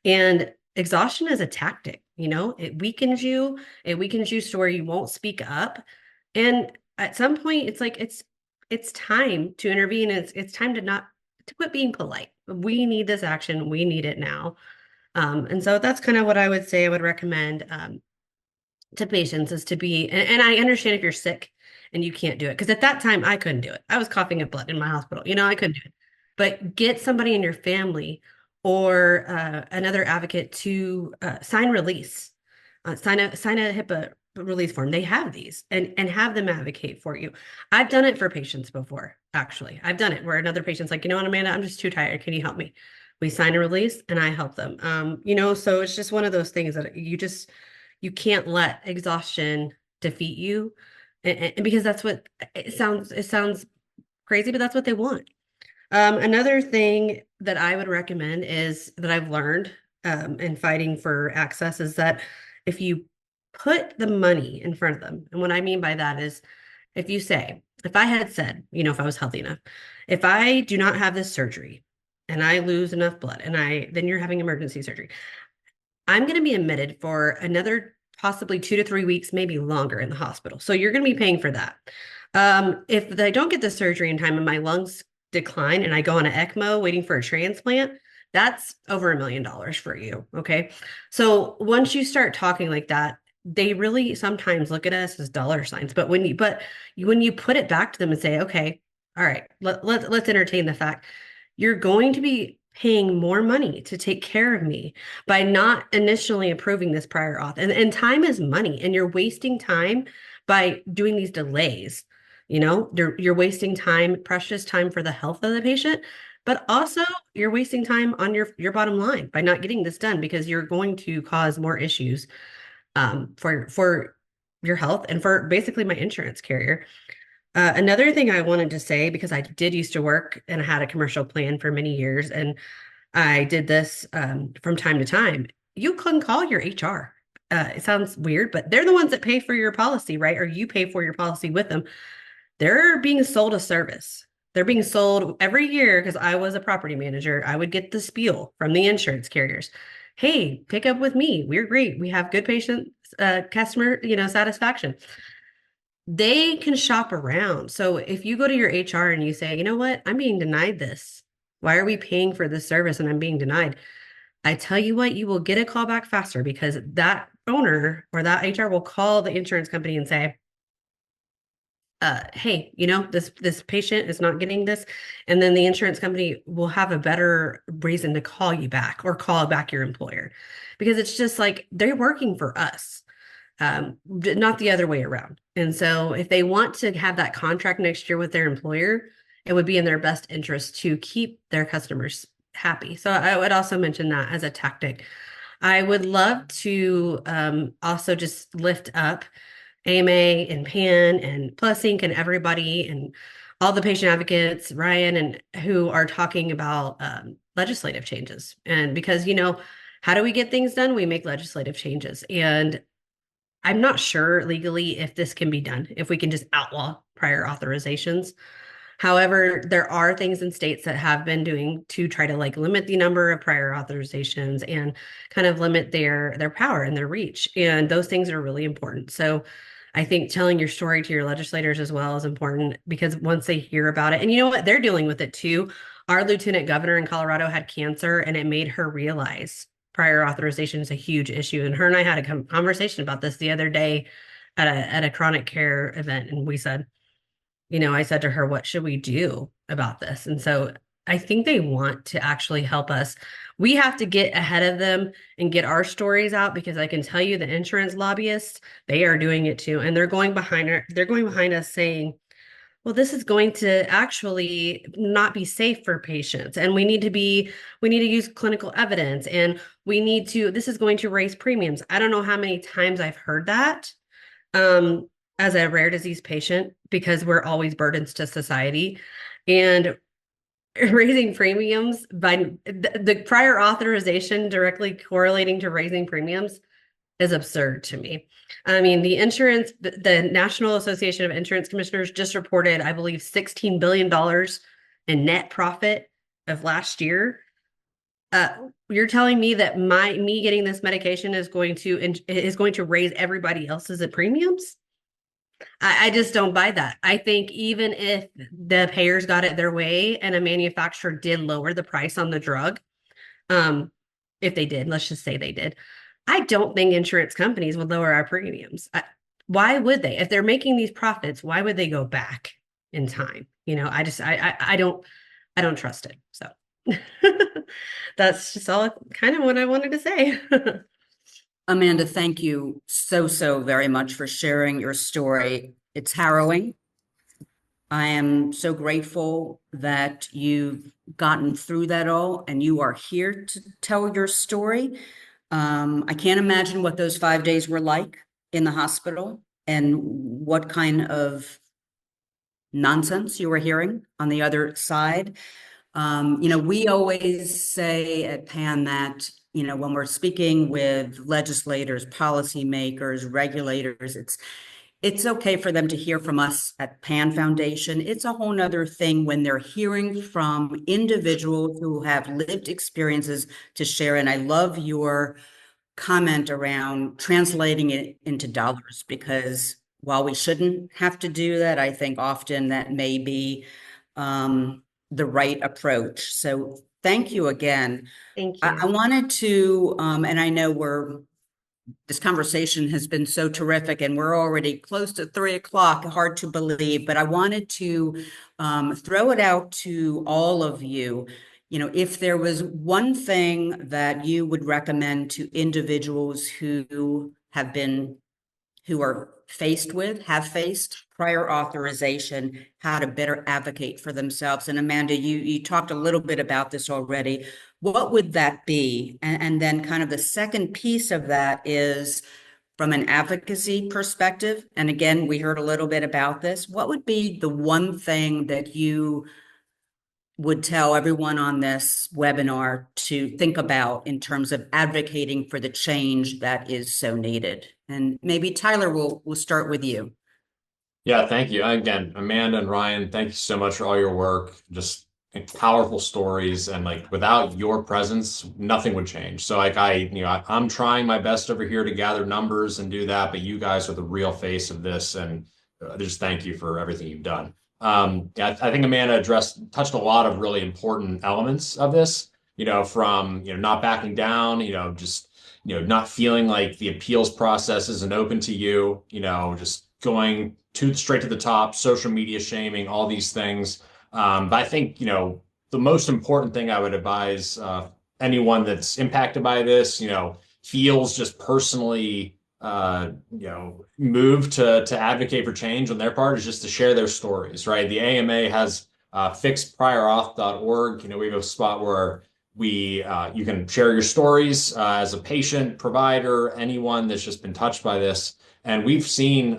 And exhaustion is a tactic, it weakens you. It weakens you to where you won't speak up. And at some point, it's like it's time to intervene. It's time to quit being polite. We need this action. We need it now. And so that's kind of what I would say I would recommend to patients is to be, and I understand if you're sick and you can't do it. Because at that time, I couldn't do it. I was coughing up blood in my hospital. I couldn't do it. But get somebody in your family or another advocate to sign release, sign a HIPAA release form. They have these and have them advocate for you. I've done it for patients before, actually. I've done it where another patient's like, what, Amanda, I'm just too tired. Can you help me? We sign a release and I help them. So it's just one of those things that you can't let exhaustion defeat you. And because that's what it sounds crazy, but that's what they want. Another thing that I would recommend is that I've learned in fighting for access is that if you put the money in front of them, and what I mean by that is if I had said, if I was healthy enough, if I do not have this surgery and I lose enough blood and then you're having emergency surgery, I'm going to be admitted for another possibly 2 to 3 weeks, maybe longer in the hospital. So you're going to be paying for that. If I don't get the surgery in time and my lungs decline and I go on an ECMO waiting for a transplant, that's over $1 million for you. Okay. So once you start talking like that, they really sometimes look at us as dollar signs. But when you put it back to them and say, okay, all right, let's entertain the fact you're going to be paying more money to take care of me by not initially approving this prior auth. And time is money, and you're wasting time by doing these delays. You're wasting time, precious time for the health of the patient, but also you're wasting time on your bottom line by not getting this done because you're going to cause more issues for your health and for basically my insurance carrier. Another thing I wanted to say, because I did used to work and I had a commercial plan for many years, and I did this from time to time. You can call your HR. It sounds weird, but they're the ones that pay for your policy, right? Or you pay for your policy with them. They're being sold a service. They're being sold every year because I was a property manager. I would get the spiel from the insurance carriers. Hey, pick up with me. We're great. We have good patient customer, satisfaction. They can shop around. So if you go to your HR and you say, what, I'm being denied this. Why are we paying for this service and I'm being denied? I tell you what, you will get a call back faster because that owner or that HR will call the insurance company and say, hey, this patient is not getting this. And then the insurance company will have a better reason to call you back or call back your employer because it's just like they're working for us. Not the other way around. And so if they want to have that contract next year with their employer, it would be in their best interest to keep their customers happy. So I would also mention that as a tactic. I would love to also just lift up AMA and PAN and PlusInc and everybody and all the patient advocates, Ryan, and who are talking about legislative changes. And because, how do we get things done? We make legislative changes. And I'm not sure legally if this can be done, if we can just outlaw prior authorizations. However, there are things in states that have been doing to try to limit the number of prior authorizations and kind of limit their power and their reach. And those things are really important. So I think telling your story to your legislators as well is important because once they hear about it, and you know what, they're dealing with it too. Our lieutenant governor in Colorado had cancer and it made her realize prior authorization is a huge issue. And her and I had a conversation about this the other day at a chronic care event. And we said, I said to her, what should we do about this? And so I think they want to actually help us. We have to get ahead of them and get our stories out, because I can tell you the insurance lobbyists, they are doing it too. And they're going behind us saying, well, this is going to actually not be safe for patients. And we need to use clinical evidence, and this is going to raise premiums. I don't know how many times I've heard that as a rare disease patient, because we're always burdens to society. And raising premiums by the prior authorization directly correlating to raising premiums is absurd to me. I mean, the National Association of Insurance Commissioners just reported, I believe, $16 billion in net profit of last year. You're telling me that me getting this medication is going to raise everybody else's premiums? I just don't buy that. I think even if the payers got it their way and a manufacturer did lower the price on the drug, if they did, let's just say they did, I don't think insurance companies would lower our premiums. Why would they? If they're making these profits, why would they go back in time? I don't trust it. So that's just all kind of what I wanted to say. Amanda, thank you so very much for sharing your story. It's harrowing. I am so grateful that you've gotten through that all and you are here to tell your story. I can't imagine what those 5 days were like in the hospital and what kind of nonsense you were hearing on the other side. We always say at PAN that, when we're speaking with legislators, policymakers, regulators, it's okay for them to hear from us at PAN Foundation. It's a whole nother thing when they're hearing from individuals who have lived experiences to share. And I love your comment around translating it into dollars, because while we shouldn't have to do that, I think often that may be the right approach. So thank you again. Thank I you. wanted to, and I know this conversation has been so terrific and we're already close to 3:00, hard to believe, but I wanted to throw it out to all of you. If there was one thing that you would recommend to individuals who have faced prior authorization, how to better advocate for themselves. And Amanda, you talked a little bit about this already. What would that be? And then kind of the second piece of that is from an advocacy perspective. And again, we heard a little bit about this. What would be the one thing that you would tell everyone on this webinar to think about in terms of advocating for the change that is so needed? And maybe Tyler, we'll start with you. Yeah, thank you. Again, Amanda and Ryan, thank you so much for all your work. Just powerful stories, and without your presence, nothing would change. So I'm trying my best over here to gather numbers and do that, but you guys are the real face of this, and just thank you for everything you've done. Yeah, I think Amanda touched a lot of really important elements of this, from, not backing down, just, not feeling like the appeals process isn't open to you, just going straight to the top, social media shaming, all these things. But I think, the most important thing I would advise anyone that's impacted by this, feels just personally moved to advocate for change on their part, is just to share their stories, right? The AMA has fixpriorauth.org. We have a spot where you can share your stories as a patient, provider, anyone that's just been touched by this. And we've seen,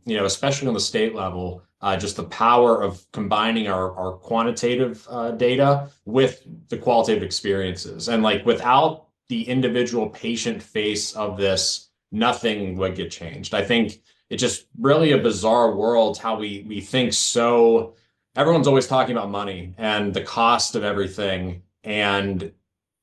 especially on the state level, just the power of combining our quantitative data with the qualitative experiences. And without the individual patient face of this, nothing would get changed. I think it's just really a bizarre world how we think so. Everyone's always talking about money and the cost of everything. And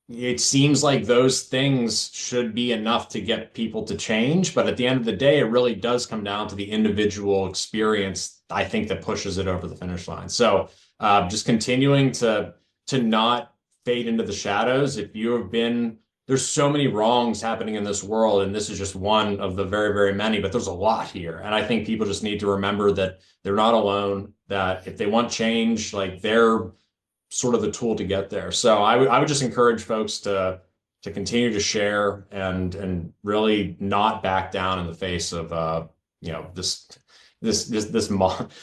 it seems like those things should be enough to get people to change. But at the end of the day, it really does come down to the individual experience, I think, that pushes it over the finish line. So just continuing to not fade into the shadows. If you have been, there's so many wrongs happening in this world, and this is just one of the very, very many, but there's a lot here. And I think people just need to remember that they're not alone, that if they want change, they're sort of the tool to get there. So I would just encourage folks to continue to share and really not back down in the face of the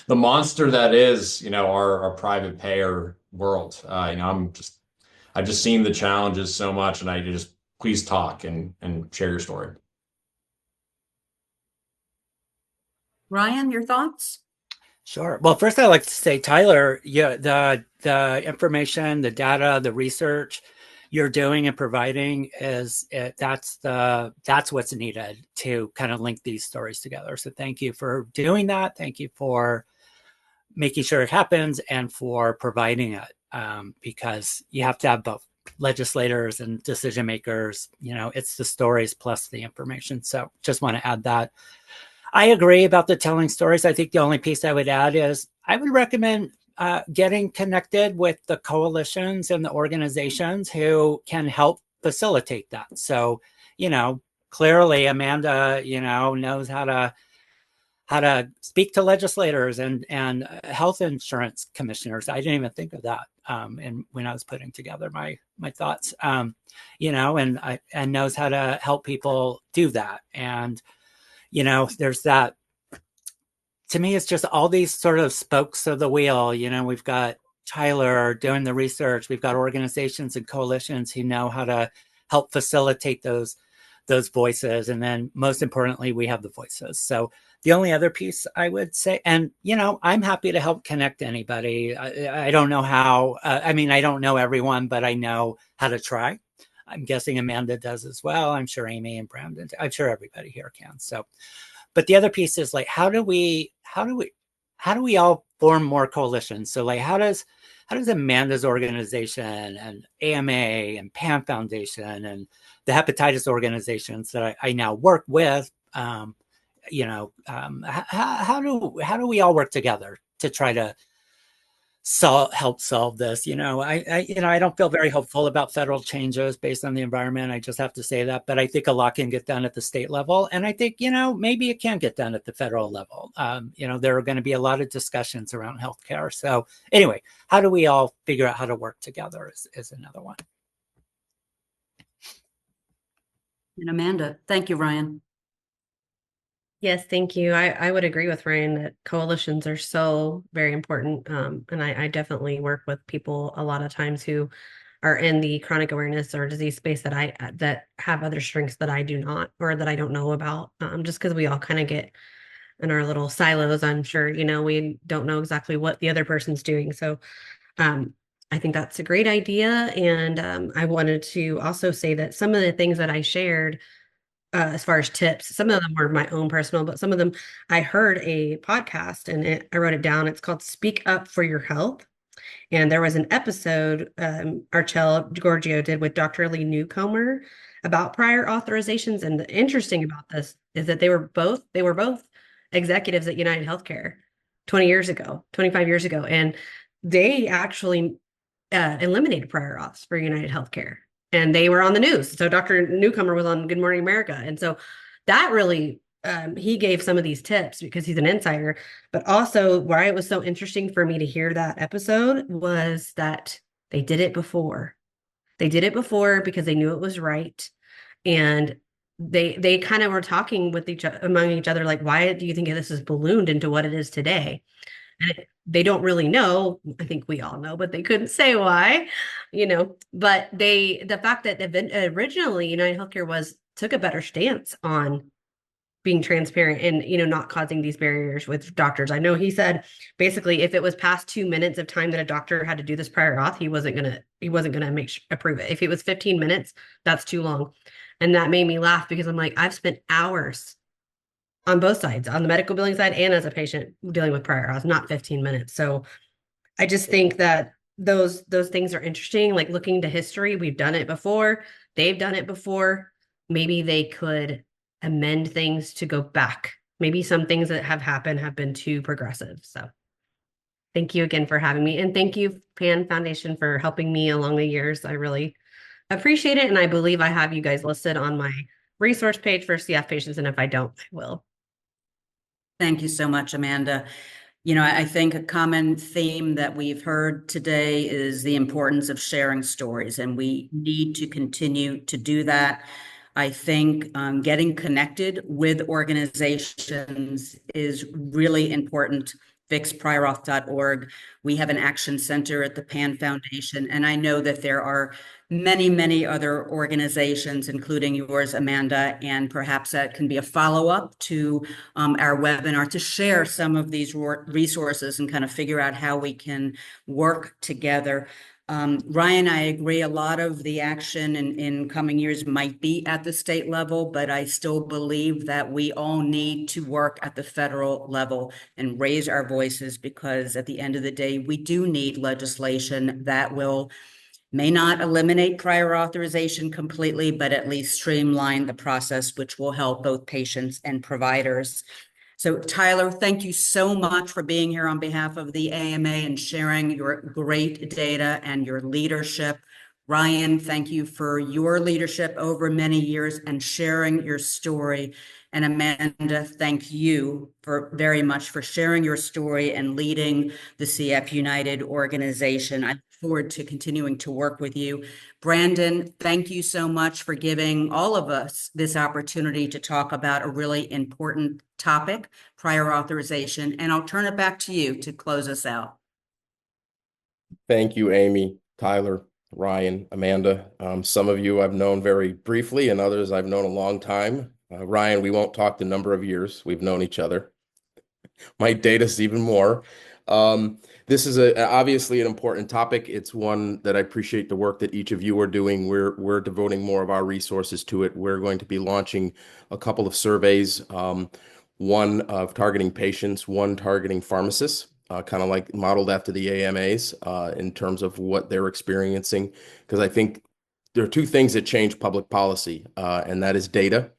monster that is our private payer world. I've just seen the challenges so much, and I just please talk and share your story. Ryan, your thoughts? Sure. Well, first I'd like to say, Tyler, yeah, the information, the data, the research you're doing and providing that's what's needed to kind of link these stories together. So thank you for doing that. Thank you for making sure it happens and for providing it, because you have to have both legislators and decision makers. It's the stories plus the information. So just want to add that. I agree about the telling stories. I think the only piece I would add is I would recommend getting connected with the coalitions and the organizations who can help facilitate that. So, clearly Amanda, knows how to speak to legislators and health insurance commissioners. I didn't even think of that. And when I was putting together my thoughts, and knows how to help people do that. And there's that. To me, it's just all these sort of spokes of the wheel. We've got Tyler doing the research. We've got organizations and coalitions who know how to help facilitate those voices. And then most importantly, we have the voices. So the only other piece I would say, and, I'm happy to help connect anybody. I don't know how, I don't know everyone, but I know how to try. I'm guessing Amanda does as well. I'm sure Amy and Brandon, I'm sure everybody here can. So, but the other piece is like, how do we all form more coalitions? So like, how does Amanda's organization and AMA and PAN Foundation and the hepatitis organizations that I now work with, how do we all work together to try to help solve this? I don't feel very hopeful about federal changes based on the environment. I just have to say that, but I think a lot can get done at the state level, and I think maybe it can get done at the federal level. There are going to be a lot of discussions around healthcare. So anyway, how do we all figure out how to work together is another one. And Amanda, thank you, Ryan. Yes, thank you. I would agree with Ryan that coalitions are so very important. And I definitely work with people a lot of times who are in the chronic awareness or disease space that have other strengths that I do not, or that I don't know about, just because we all kind of get in our little silos. I'm sure, we don't know exactly what the other person's doing. So I think that's a great idea. And I wanted to also say that some of the things that I shared as far as tips, some of them were my own personal, but some of them I heard a podcast and I wrote it down. It's called Speak Up for Your Health. And there was an episode Archelle Giorgio did with Dr. Lee Newcomer about prior authorizations. And the interesting about this is that they were both executives at United Healthcare 25 years ago. And they actually eliminated prior auths for United Healthcare. And they were on the news. So Dr. Newcomer was on Good Morning America. And so that really, he gave some of these tips because he's an insider. But also why it was so interesting for me to hear that episode was that they did it before. They did it before because they knew it was right. And they kind of were talking with among each other, like, why do you think this is ballooned into what it is today? And they don't really know. I think we all know, but they couldn't say why, but the fact that originally United Healthcare took a better stance on being transparent and, not causing these barriers with doctors. I know he said basically if it was past 2 minutes of time that a doctor had to do this prior auth, he wasn't going to approve it. If it was 15 minutes, that's too long. And that made me laugh because I'm like, I've spent hours on both sides, on the medical billing side and as a patient dealing with prior auth, not 15 minutes. So I just think that those things are interesting, like looking to history. We've done it before. They've done it before. Maybe they could amend things to go back. Maybe some things that have happened have been too progressive. So thank you again for having me. And thank you, PAN Foundation, for helping me along the years. I really appreciate it. And I believe I have you guys listed on my resource page for CF patients. And if I don't, I will. Thank you so much, Amanda. You know, I think a common theme that we've heard today is the importance of sharing stories, and we need to continue to do that. I think getting connected with organizations is really important. FixPriorAuth.org. We have an action center at the Pan Foundation, and I know that there are many, many other organizations, including yours, Amanda, and perhaps that can be a follow-up to our webinar to share some of these resources and kind of figure out how we can work together. Ryan, I agree. A lot of the action in coming years might be at the state level, but I still believe that we all need to work at the federal level and raise our voices, because at the end of the day, we do need legislation that may not eliminate prior authorization completely, but at least streamline the process, which will help both patients and providers. So Tyler, thank you so much for being here on behalf of the AMA and sharing your great data and your leadership. Ryan, thank you for your leadership over many years and sharing your story. And Amanda, thank you very much for sharing your story and leading the CF United organization. I look forward to continuing to work with you. Brandon, thank you so much for giving all of us this opportunity to talk about a really important topic, prior authorization. And I'll turn it back to you to close us out. Thank you, Amy, Tyler, Ryan, Amanda. Some of you I've known very briefly, and others I've known a long time. Ryan, we won't talk the number of years we've known each other. Might date us even more. This is obviously an important topic. It's one that I appreciate the work that each of you are doing. We're devoting more of our resources to it. We're going to be launching a couple of surveys, one of targeting patients, one targeting pharmacists, kind of like modeled after the AMAs in terms of what they're experiencing. Because I think there are two things that change public policy, and that is data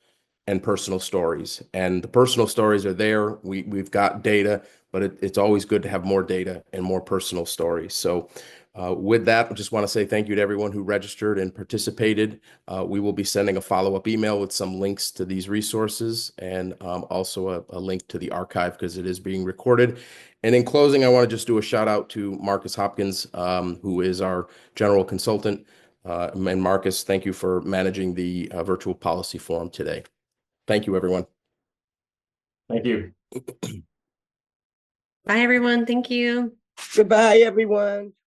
and personal stories. And the personal stories are there. We've got data, but it's always good to have more data and more personal stories. So with that, I just want to say thank you to everyone who registered and participated. We will be sending a follow-up email with some links to these resources, and also a link to the archive because it is being recorded. And in closing, I want to just do a shout out to Marcus Hopkins, who is our general consultant. And Marcus, thank you for managing the virtual policy forum today. Thank you, everyone. Thank you. Bye, everyone. Thank you. Goodbye, everyone.